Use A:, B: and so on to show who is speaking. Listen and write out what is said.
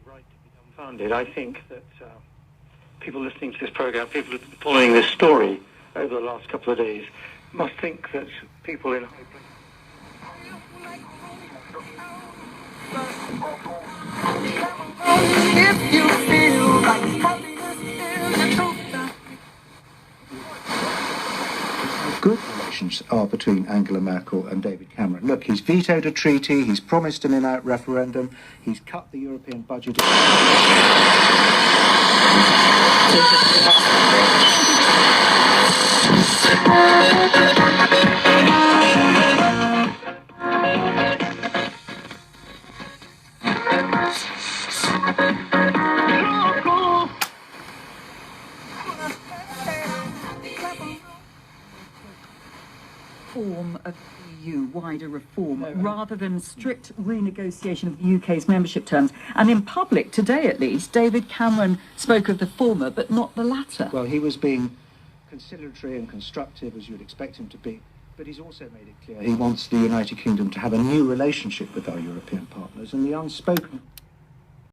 A: right to be dumbfounded. I think that people listening to this programme, people who've been following this story over the last couple of days, must think that people in high places...
B: If you feel like
C: good relations are between Angela Merkel and David Cameron. Look, he's vetoed a treaty, he's promised an in-out referendum, he's cut the European budget.
D: Form of EU wider reform rather than strict renegotiation of the UK's membership terms. And in public, today at least, David Cameron spoke of the former but not the latter.
C: Well, he was being conciliatory and constructive, as you would expect him to be, but he's also made it clear he wants the United Kingdom to have a new relationship with our European partners, and the unspoken